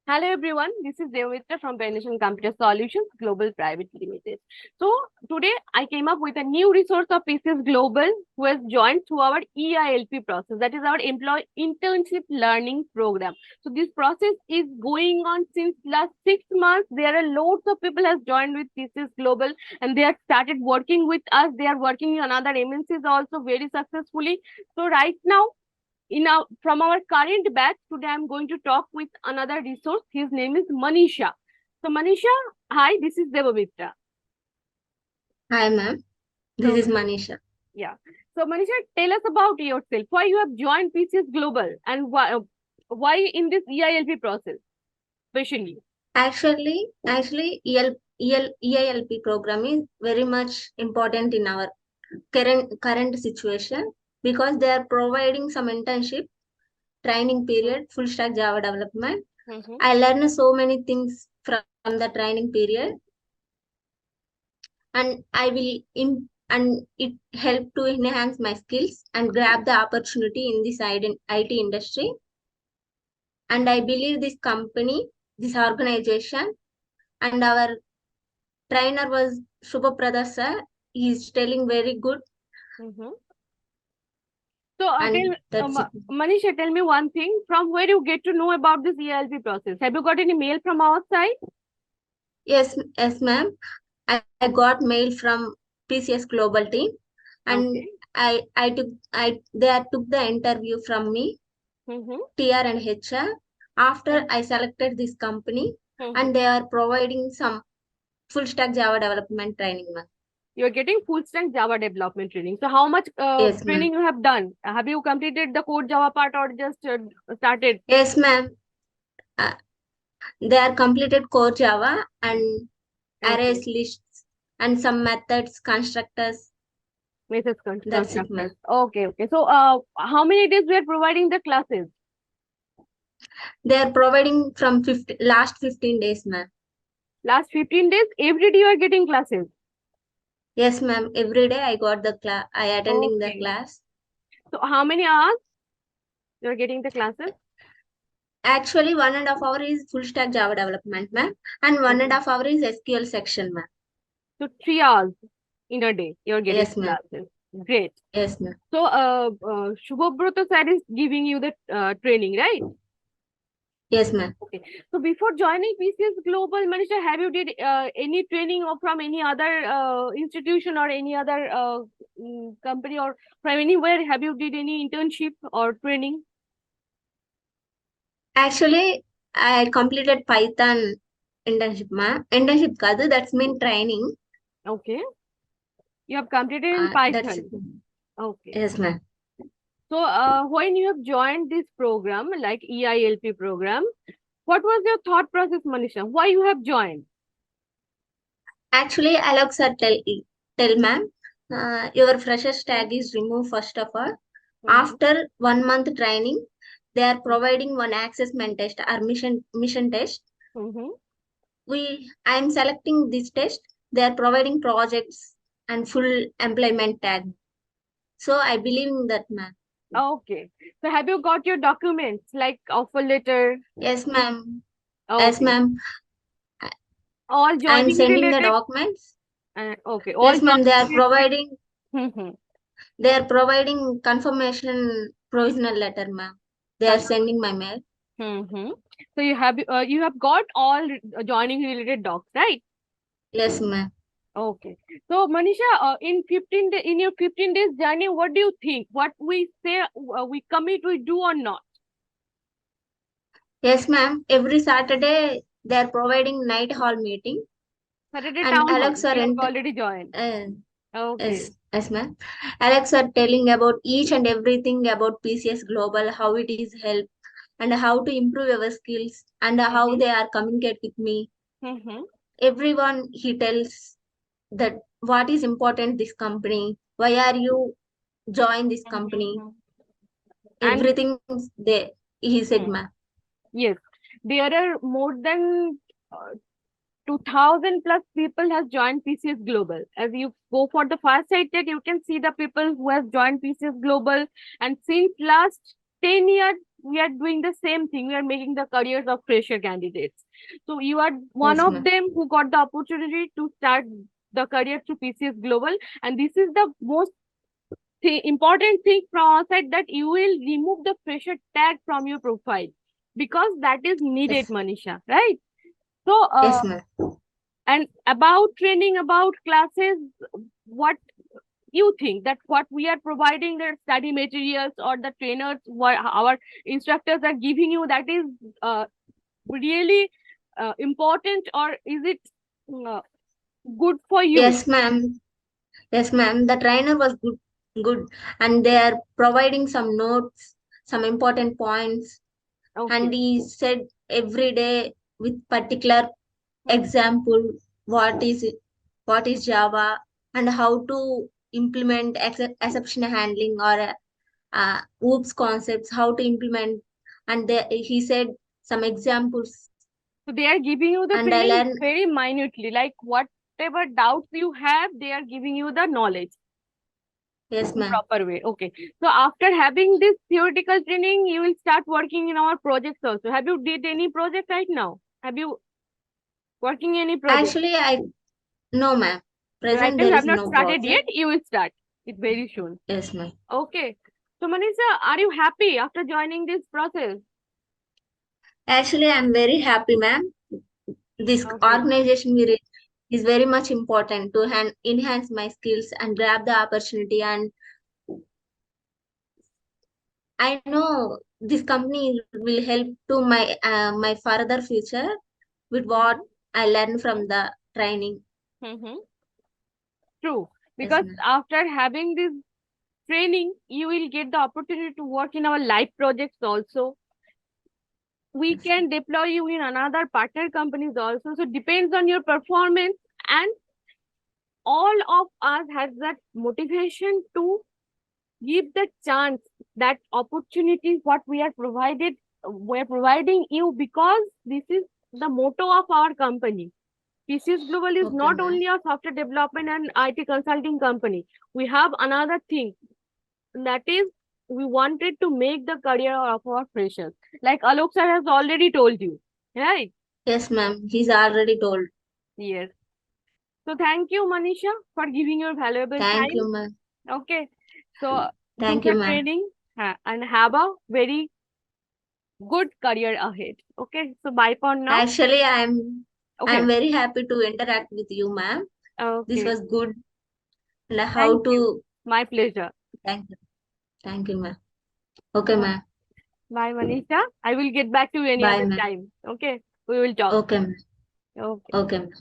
Hello everyone, this is Devamitra from PCS Computer Solutions Global Private Limited. So today I came up with a new resource of PCS Global who has joined through our EILP process, that is our Employee Internship Learning Program. So this process is going on since last 6 months. There are loads of people has joined with PCS Global and they have started working with us. They are working on other MNCs also very successfully. So right now from our current batch, today I'm going to talk with another resource. His name is Manisha. So Manisha, hi, this is Devamitra. Hi, ma'am. This So is Manisha. yeah. So Manisha, tell us about yourself. Why you have joined PCS Global and why in this EILP process, especially? Actually, EILP program is very much important in our current situation because they are providing some internship training period, full stack Java development. Mm-hmm. I learned so many things from the training period, and and it helped to enhance my skills and grab the opportunity in this IT industry. And I believe this company, this organization, and our trainer was Shubhaprada sir. He's telling very good, Mm-hmm. So and that's it. Manisha, tell me one thing. From where you get to know about this EILP process? Have you got any mail from our side? Yes, ma'am. I got mail from PCS Global team, and Okay. they took the interview from me, Mm-hmm. TR and HR. After I selected this company, Mm-hmm. and they are providing some full stack Java development training, ma'am. You're getting full stack Java development training. So how much Yes, ma'am. training you have done? Have you completed the core Java part or just started? Yes, ma'am. Uh, they are completed core Java and Okay. arrays lists and some methods, constructors. Methods That's it, constructors. ma'am. Okay, okay. So how many days we are providing the classes? They are providing from last 15 days, ma'am. Last 15 days, every day you are getting classes. Yes, ma'am. Every day I got the class. I attending the Okay. class. So how many hours you are getting the classes? Actually, 1.5 hour is full stack Java development, ma'am, and one and a Okay. half hour is SQL section, ma'am. So 3 hours in a day you are getting Yes, ma'am. classes. Great. Yes, ma'am. So Shubhobrata sir is giving you the training, right? Yes, ma'am. Okay. So before joining PCS Global, Manisha, have you did any training or from any other institution or any other company or from anywhere? Have you did any internship or training? Actually, I completed Python internship, ma'am. Internship kaadu, that's mean training. Okay. You have completed in That's it. Python. Okay. Yes, ma'am. So when you have joined this program, like EILP program, what was your thought process, Manisha? Why you have joined? Actually, Alexa tell ma'am, your freshers tag is removed first of all. Mm-hmm. After 1 month training, they are providing one assessment test or mission test. Mm-hmm. I am selecting this test. They are providing projects and full employment tag. So I believe in that, ma'am. Okay. So have you got your documents like offer letter? Yes, ma'am. Yes, Okay. ma'am. All I am joining sending the related. documents. Okay. All Yes, ma'am. joining related. Mm-hmm. They are providing confirmation provisional letter, ma'am. They are sending my mail. Mm-hmm. So you have got all joining related docs, right? Yes, ma'am. Okay. So Manisha, in your 15 days journey, what do you think? What we say we commit, we do or not? Yes, ma'am. Every Saturday they are providing night hall meeting, Saturday and town hall. Alex are You have already joined. uh, Okay. yes, ma'am. Alex are telling about each and everything about PCS Global, how it is help, and how to improve our skills, and how Mm-hmm. they are communicate with me. Mm-hmm. Everyone he tells that what is important this company, why are you join this company, Mm-hmm. And everything they he said, hmm, ma'am. yes, there are more than 2000 plus people has joined PCS Global. As you go for the far side you can see the people who has joined PCS Global and since last 10 years we are doing the same thing. We are making the careers of fresher candidates. So you are one Yes, of ma'am. them who got the opportunity to start the career through PCS Global, and this is the most important thing from our side, that you will remove the fresher tag from your profile, because that is needed, Yes. Manisha, right? So, Yes, ma'am. and about training, about classes, what you think that what we are providing, the study materials or the trainers, what our instructors are giving you, that is really important, or is it uh, good for you? Yes, ma'am. Yes, ma'am. The trainer was good, and they are providing some notes, some important points, and Okay. he said every day with particular Hmm. example what is what is Java and how to implement exception handling or OOPS concepts, how to implement, and he said some examples, So they are giving you the and I training learned. very minutely, like whatever doubts you have, they are giving you the knowledge Yes, in ma'am. proper way. Okay. So after having this theoretical training, you will start working in our projects also. Have you did any project right now? Have you working any project? Actually, I no, ma'am. Right Present now you there have is not no started yet. project. You will start it very soon. Yes, ma'am. Okay. So Manisha, are you happy after joining this process? Actually, I'm very happy, ma'am. This Okay. organization is very much important to enhance my skills and grab the opportunity. And I know this company will help to my further future with what Mm-hmm. I learned from the training. Mm-hmm. True. Yes, Because ma'am. after having this training, you will get the opportunity to work in our live projects also. We Yes, can deploy you in another partner companies also. So depends on your performance, and all of us has that motivation to give the chance, that opportunity what we're providing you, because this is the motto of our company. PCS Global is okay, not ma'am. only a software development and IT consulting company. We have another thing, that is, we wanted to make the career of our freshers. Like Alok sir has already told you, right? Yes, ma'am. He's already told. Yes. So thank you, Manisha, for giving your valuable Thank time. you, ma'am. Okay. So do Thank you, the ma'am. training and have a very good career ahead. Okay. So bye for now. Actually, I'm Okay. very happy to interact with you, ma'am. This Okay. was good. And how Thank you. to My pleasure. thank you. Thank you, ma'am. Okay, Okay. ma'am. Bye, Manisha. I will get back to you any Bye, other ma'am. time. Okay. We will talk. Okay, ma'am. Okay. Okay, ma'am.